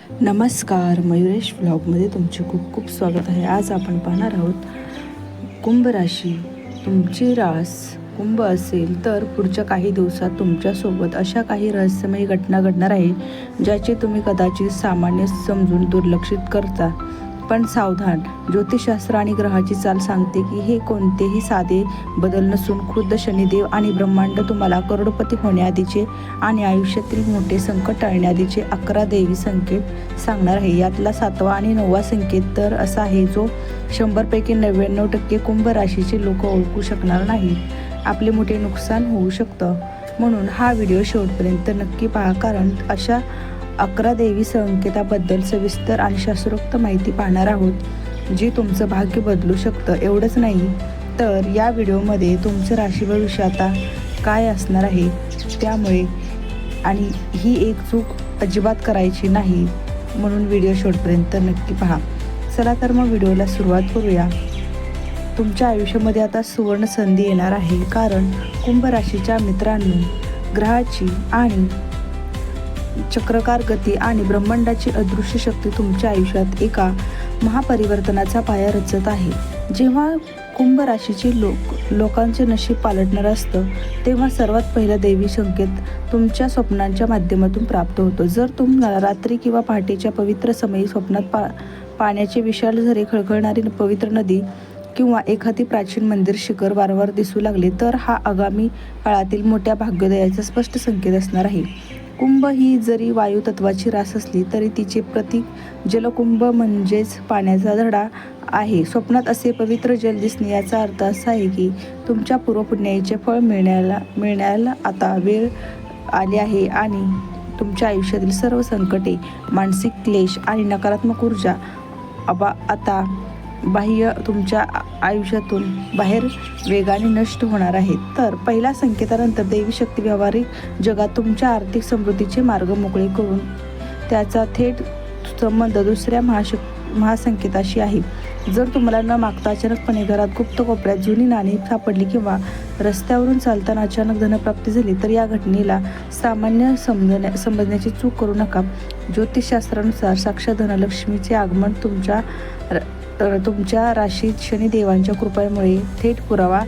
नमस्कार, मयुरेश व्लॉगमध्ये तुमचे खूप खूप स्वागत आहे. आज आपण पाहणार आहोत कुंभ राशी. तुमची रास कुंभ असेल तर पुढच्या काही दिवसात तुमच्यासोबत अशा काही रहस्यमयी घटना घडणार आहे ज्याची तुम्ही कदाचित सामान्य समजून दुर्लक्षित करता. पण सावधान, ज्योतिषशास्त्र आणि ग्रहाची चाल सांगते की हे कोणतेही साधे बदल नसून खुद्द शनिदेव आणि ब्रह्मांड तुम्हाला करोडपती होण्याआधीचे आणि आयुष्यातील मोठे संकट टाळण्याआधीचे 11 दैवी संकेत सांगणार आहे. यातला 7वा आणि 9वा संकेत तर असा आहे जो 100पैकी 99% कुंभ राशीचे लोक ओळखू शकणार नाहीत. आपले मोठे नुकसान होऊ शकतं. म्हणून हा व्हिडिओ शेवटपर्यंत नक्की पहा, कारण अशा 11 दैवी संकेताबद्दल सविस्तर आणि शास्त्रोक्त माहिती पाहणार आहोत जी तुमचं भाग्य बदलू शकतं. एवढंच नाही तर या व्हिडिओमध्ये तुमचं राशी भविष्य आता काय असणार आहे, त्यामुळे आणि ही एक चूक अजिबात करायची नाही. म्हणून व्हिडिओ शेवटपर्यंत नक्की पहा. चला तर मग व्हिडिओला सुरुवात करूया. तुमच्या आयुष्यामध्ये आता सुवर्ण संधी येणार आहे, कारण कुंभ राशीच्या मित्रांनो, ग्रहाची आणि चक्रकार गती आणि ब्रह्मांडाची अदृश्य शक्ती तुमच्या आयुष्यात एका महापरिवर्तनाचा पाया रचत आहे. जेव्हा कुंभ राशीचे लोकांचे नशीब पालटणार असतं तेव्हा सर्वात पहिला दैवी संकेत तुमच्या स्वप्नांच्या माध्यमातून प्राप्त होतो. जर तुम्हाला रात्री किंवा पहाटेच्या पवित्र समयी स्वप्नात पाण्याचे विशाल झरे, खळखळणारी पवित्र नदी किंवा एखादी प्राचीन मंदिर शिखर वारंवार दिसू लागले तर हा आगामी काळातील मोठ्या भाग्योदयाचा स्पष्ट संकेत असणार आहे. कुंभ ही जरी वायू तत्वाची रास असली तरी तिचे प्रतीक जलकुंभ म्हणजेच पाण्याचा धडा आहे. स्वप्नात असे पवित्र जल दिसणे याचा अर्थ असा आहे की तुमच्या पूर्वपुण्याचे फळ मिळण्याला आता वेळ आली आहे आणि तुमच्या आयुष्यातील सर्व संकटे, मानसिक क्लेश आणि नकारात्मक ऊर्जा आता तुमच्या आयुष्यातून बाहेर वेगाने नष्ट होणार आहेत. तर पहिल्या संकेतानंतर दैवी शक्ती व्यावहारिक जगात तुमच्या आर्थिक समृद्धीचे मार्ग मोकळे करून त्याचा थेट संबंध दुसऱ्या महासंकेताशी आहे. जर तुम्हाला न मागता अचानकपणे घरात गुप्त कोपऱ्यात जुनी नाणी सापडली किंवा रस्त्यावरून चालताना अचानक धनप्राप्ती झाली तर या घटनेला सामान्य समजण्याची चूक करू नका. ज्योतिषशास्त्रानुसार साक्षात धनलक्ष्मीचे आगमन तुमच्या राशीत शनिदेवांच्या कृपेमुळे थेट पुरावा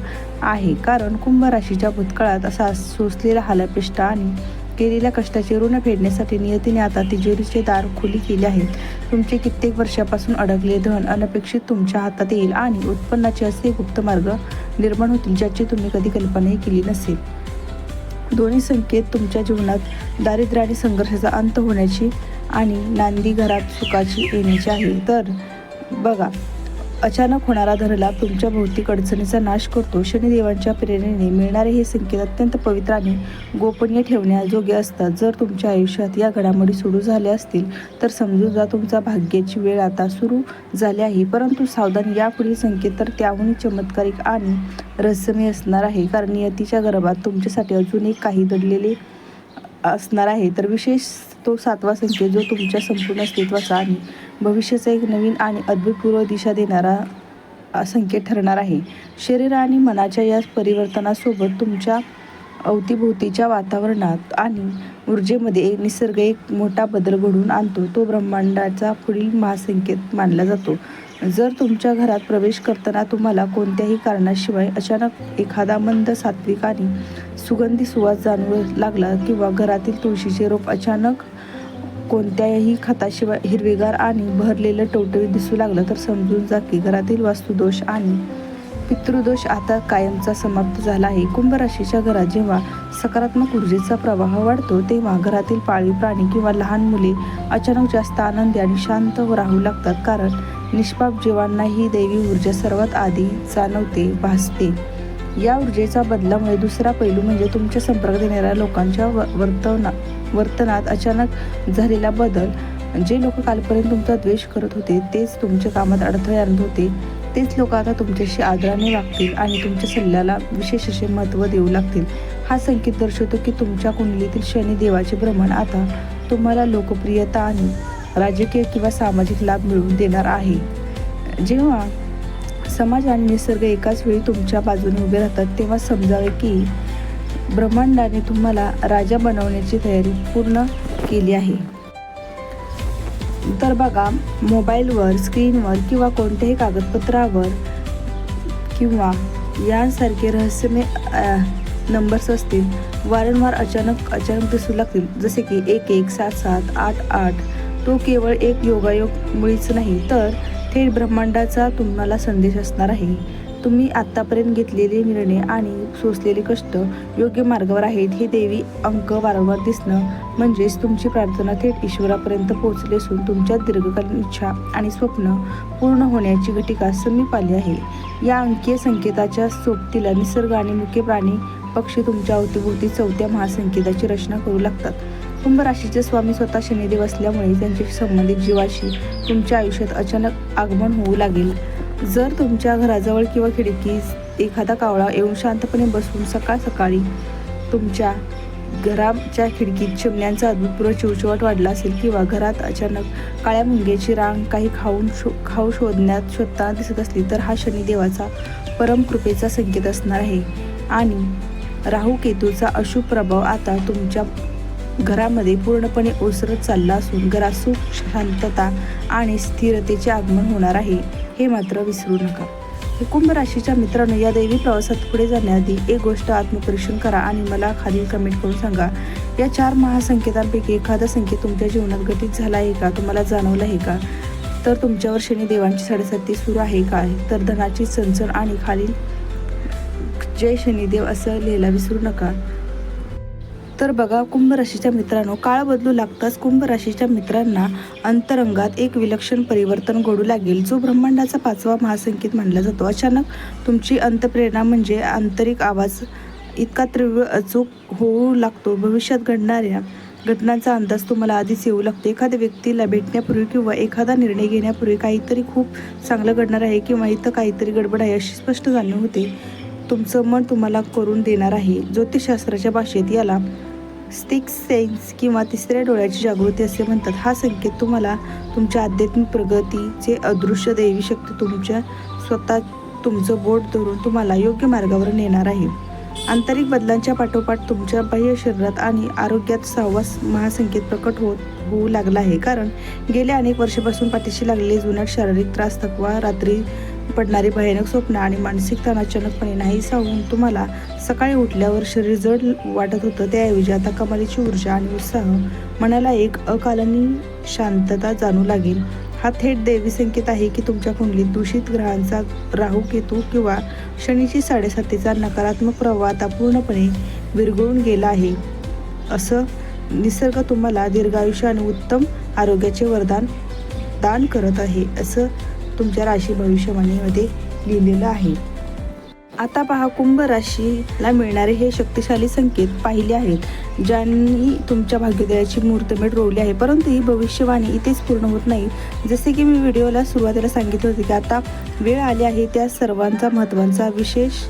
आहे. कारण कुंभ राशीच्या भूतकाळात असा सोसलेला हालापेष्टा आणि केलेल्या कष्टाचे ऋण फेडण्यासाठी नियतीने आता तिजोरीचे दार खुली केले आहेत. तुमचे कित्येक वर्षापासून अडकले धन अनपेक्षित तुमच्या हातात येईल आणि उत्पन्नाचे असे गुप्त मार्ग निर्माण होतील ज्याची तुम्ही कधी कल्पनाही केली नसेल. दोन्ही संकेत तुमच्या जीवनात दारिद्र्य आणि संघर्षाचा अंत होण्याची आणि नांदी घरात सुखाची येण्याची आहे. तर बघा, अचानक होणारा धनलाभ तुमच्या भौतिक अडचणीचा नाश करतो. शनिदेवांच्या प्रेरणेने मिळणारे हे संकेत अत्यंत पवित्र आणि गोपनीय ठेवण्याजोगे असतात. जर तुमच्या आयुष्यात या घडामोडी सुरू झाल्या असतील तर समजून जा, तुमचा भाग्याची वेळ आता सुरू झाली आहे. परंतु सावधान, यापुढील संकेत तर त्याहूनही चमत्कारिक आणि रहस्यमय असणार आहे, कारण नियतीच्या गर्भात तुमच्यासाठी अजून एक काही दडलेले असणार आहे. तर विशेष तो 7वा संकेत जो तुमच्या संपूर्ण अस्तित्वाचा आणि भविष्याचा एक नवीन आणि अभूतपूर्व दिशा देणारा संकेत ठरणार आहे. शरीर आणि मनाच्या या परिवर्तनासोबत तुमच्या अवतीभोवतीच्या वातावरणात आणि ऊर्जेमध्ये निसर्ग एक मोठा बदल घडवून आणतो. तो ब्रह्मांडाचा पुढील महासंकेत मानला जातो. जर तुमच्या घरात प्रवेश करताना तुम्हाला कोणत्याही कारणाशिवाय अचानक एखादा मंद, सात्विक आणि सुगंधी सुवास जाणवू लागला किंवा घरातील तुळशीचे रोप अचानक कोणत्याही खताशिवाय हिरवेगार आणि बहरलेलं टवटवीत दिसू लागलं तर समजून जा की घरातील वास्तुदोष आणि पितृदोष आता कायमचा समाप्त झाला आहे. कुंभ राशीच्या घरात जेव्हा सकारात्मक ऊर्जेचा प्रवाह वाढतो तेव्हा घरातील पाळीव प्राणी किंवा लहान मुले अचानक जास्त आनंदी आणि शांत राहू लागतात, कारण निष्पाप जीवांना ही दैवी ऊर्जा सर्वात आधी जाणवते, भासते. या ऊर्जेचा बदलामुळे दुसरा पैलू म्हणजे तुमच्या संपर्कात येणाऱ्या लोकांच्या वर्तनात अचानक झालेला बदल. जे लोक कालपर्यंत तुमचा द्वेष करत होते, तेच तुमच्या कामात अडथळे आणत होते, तेच लोक आता तुमच्याशी आदराने वागतील आणि तुमच्या सल्ल्याला विशेष असे महत्त्व देऊ लागतील. हा संकेत दर्शवतो की तुमच्या कुंडलीतील शनिदेवाचे भ्रमण आता तुम्हाला लोकप्रियता आणि राजकीय किंवा सामाजिक लाभ मिळवून देणार आहे. जेव्हा समाज आणि निसर्ग एकाच वेळी तुमच्या बाजूने उभे राहतात तेव्हा समजावे की ब्रह्मांडाने तुम्हाला राजा बनवण्याची तयारी पूर्ण केली आहे. तर बघा, मोबाईलवर, स्क्रीनवर किंवा कोणत्याही कागदपत्रावर किंवा यांसारखे रहस्यमय नंबर्स असतील वारंवार अचानक दिसू लागतील, जसे की 117788. तो केवळ एक योगायोग मुळीच नाही, तर थेट ब्रह्मांडाचा तुम्हाला संदेश असणार आहे. तुम्ही आत्तापर्यंत घेतलेले निर्णय आणि सोसलेले कष्ट योग्य मार्गावर आहेत हे दैवी अंक वारंवार दिसणं म्हणजेच तुमची प्रार्थना थेट ईश्वरापर्यंत पोहोचली असून तुमच्या दीर्घकालीन इच्छा आणि स्वप्न पूर्ण होण्याची घटिका समीप आली आहे. या अंकीय संकेताच्या सोबतीला निसर्ग आणि मुख्य प्राणी पक्षी तुमच्या अवतीभोवती चौथ्या महासंकेताची रचना करू लागतात. कुंभ राशीचे स्वामी स्वतः शनिदेव असल्यामुळे त्यांच्याशी संबंधित जीवाशी तुमच्या आयुष्यात अचानक आगमन होऊ लागेल. जर तुमच्या घराजवळ किंवा खिडकीत एखादा कावळा येऊन शांतपणे बसून सकाळी तुमच्या घराच्या खिडकीत चिमण्यांचा अद्भुतपूर्व चिवचिवाट वाढला असेल किंवा घरात अचानक काळ्या मुंग्याची रांग काही खाऊ शोधताना दिसत असली, तर हा शनिदेवाचा परम कृपेचा संकेत असणार आहे. आणि राहू केतूचा अशुभ प्रभाव आता तुमच्या घरामध्ये पूर्णपणे ओसरत चालला असून घरात सुख, शांतता आणि स्थिरतेचे आगमन होणार आहे, हे मात्र विसरू नका. कुंभ राशीच्या मित्रांनो, या दैवी प्रवासात पुढे जाण्याआधी एक गोष्ट आत्मपरीक्षण करा आणि मला खाली कमेंट करून सांगा. या 4 महासंकेतांपैकी एखादा संकेत तुमच्या जीवनात घटित झाला आहे का, तुम्हाला जाणवला आहे का? तर तुमच्यावर शनिदेवांची 7:30 सुरू आहे का? तर धनाची चणचण आणि खालील जय शनिदेव असं लिहायला विसरू नका. तर बघा, कुंभ राशीच्या मित्रांनो, काळ बदलू लागताच कुंभ राशीच्या मित्रांना अंतरंगात एक विलक्षण परिवर्तन घडू लागेल, जो ब्रह्मांडाचा 5वा महासंकेत मानला जातो. अचानक तुमची अंतप्रेरणा म्हणजे आंतरिक आवाज इतका तीव्र अचूक होऊ लागतो, भविष्यात घडणाऱ्या घटनांचा अंदाज तुम्हाला आधीच येऊ लागतो. एखाद्या व्यक्तीला भेटण्यापूर्वी किंवा एखादा निर्णय घेण्यापूर्वी काहीतरी खूप चांगलं घडणार आहे किंवा इथं काहीतरी गडबड आहे अशी स्पष्ट जाणीव होते. तुमचं मन तुम्हाला करून देणार आहे. ज्योतिषशास्त्राच्या भाषेत याला सिक्स्थ सेन्स किंवा तिसऱ्या डोळ्याची जागृती असे म्हणतात. हा संकेत तुम्हाला तुमच्या आध्यात्मिक प्रगतीचे अदृश्य दैवी शक्ती तुमचं बोट धरून तुम्हाला योग्य मार्गावर नेणार आहे. आंतरिक बदलांच्या पाठोपाठ तुमच्या बाह्य शरीरात आणि आरोग्यात 6वा महासंकेत प्रकट होऊ लागला आहे. कारण गेल्या अनेक वर्षापासून पाठीशी लागलेले जुनाट शारीरिक त्रास, थकवा, रात्री पडणारी भयानक स्वप्न आणि मानसिक ताण अचानकपणे नाहीसा होऊन तुम्हाला सकाळी उठल्यावर शरीर जड वाटत होतं, त्याऐवजी आता कमालीची ऊर्जा आणि उत्साह, मनाला एक अकालनी शांतता जाणू लागेल. हा थेट दैवी संकेत आहे की तुमच्या कुंडलीत दूषित ग्रहांचा राहू केतू किंवा शनीची 7:30चा नकारात्मक प्रभाव आता पूर्णपणे विरघळून गेला आहे. असं निसर्ग तुम्हाला दीर्घायुष्य आणि उत्तम आरोग्याचे वरदान दान करत आहे, असं तुमच्या राशी भविष्यवाणीमध्ये लिहिलेलं आहे. आता पहा, कुंभ राशीला मिळणारे हे शक्तिशाली संकेत पाहिले आहेत, ज्यांनी तुमच्या भाग्योदयाची मुहूर्तमेढ रोवली आहे. परंतु ही भविष्यवाणी इथेच पूर्ण होत नाही. जसे की मी व्हिडिओला सुरुवातीला सांगितले होते की आता वेळ आली आहे त्या सर्वांचा महत्त्वाचा विशेष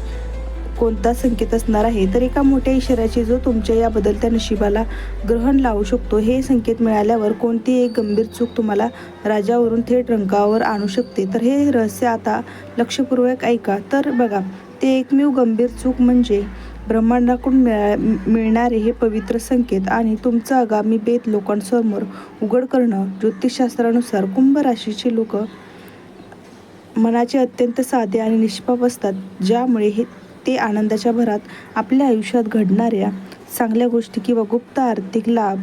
कोणता संकेत असणार आहे, तर एका मोठ्या इशाऱ्याची जो तुमच्या या बदलत्या नशिबाला ग्रहण लावू शकतो. हे संकेत मिळाल्यावर कोणती एक गंभीर चूक तुम्हाला राजावरून थेट रंकावर आणू शकते. तर हे रहस्य आता लक्षपूर्वक ऐका. तर बघा, ते एकमेव गंभीर चूक म्हणजे ब्रह्मांडाकडून मिळणारे हे पवित्र संकेत आणि तुमचं आगामी बेत लोकांसमोर उघड करणं. ज्योतिषशास्त्रानुसार कुंभ राशीचे लोक मनाचे अत्यंत साधे आणि निष्पाप असतात, ज्यामुळे ते आनंदाच्या भरात आपल्या आयुष्यात घडणाऱ्या चांगल्या गोष्टी किंवा गुप्त आर्थिक लाभ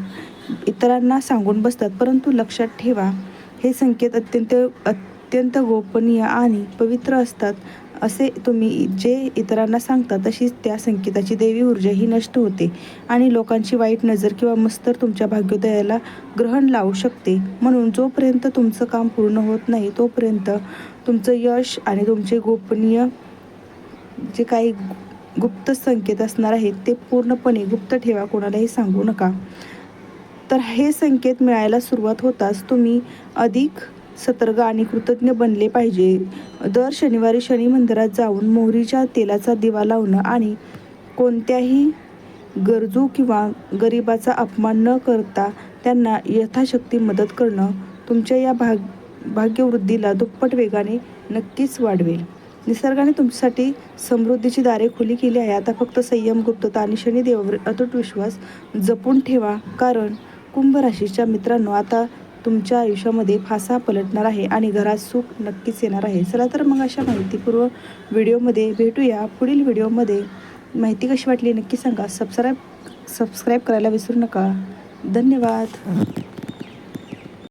इतरांना सांगून बसतात. परंतु लक्षात ठेवा, हे संकेत अत्यंत गोपनीय आणि पवित्र असतात. असे तुम्ही जे इतरांना सांगता तशीच त्या संकेताची दैवी ऊर्जा ही नष्ट होते आणि लोकांची वाईट नजर किंवा मस्तर तुमच्या भाग्योदयाला ग्रहण लावू शकते. म्हणून जोपर्यंत तुमचं काम पूर्ण होत नाही तोपर्यंत तुमचं यश आणि तुमचे गोपनीय जे काही गुप्त संकेत असणार आहेत ते पूर्णपणे गुप्त ठेवा, कोणालाही सांगू नका. तर हे संकेत मिळायला सुरुवात होताच तुम्ही अधिक सतर्क आणि कृतज्ञ बनले पाहिजे. दर शनिवारी शनी मंदिरात जाऊन मोहरीच्या तेलाचा दिवा लावणं आणि कोणत्याही गरजू किंवा गरिबाचा अपमान न करता त्यांना यथाशक्ती मदत करणं तुमच्या या भाग्यवृद्धीला दुप्पट वेगाने नक्कीच वाढवेल. निसर्गाने तुमच्यासाठी समृद्धीची दारे खुली केली आहे. आता फक्त संयम, गुप्तता आणि शनिदेवावर अतूट विश्वास जपून ठेवा. कारण कुंभ राशीच्या मित्रांनो, आता तुमच्या आयुष्यामध्ये फासा पलटणार आहे आणि घरात सुख नक्कीच येणार आहे. चला तर मग अशा माहितीपूर्व व्हिडिओमध्ये भेटूया. पुढील व्हिडिओमध्ये माहिती कशी वाटली नक्की सांगा. सबस्क्राईब करायला विसरू नका. धन्यवाद.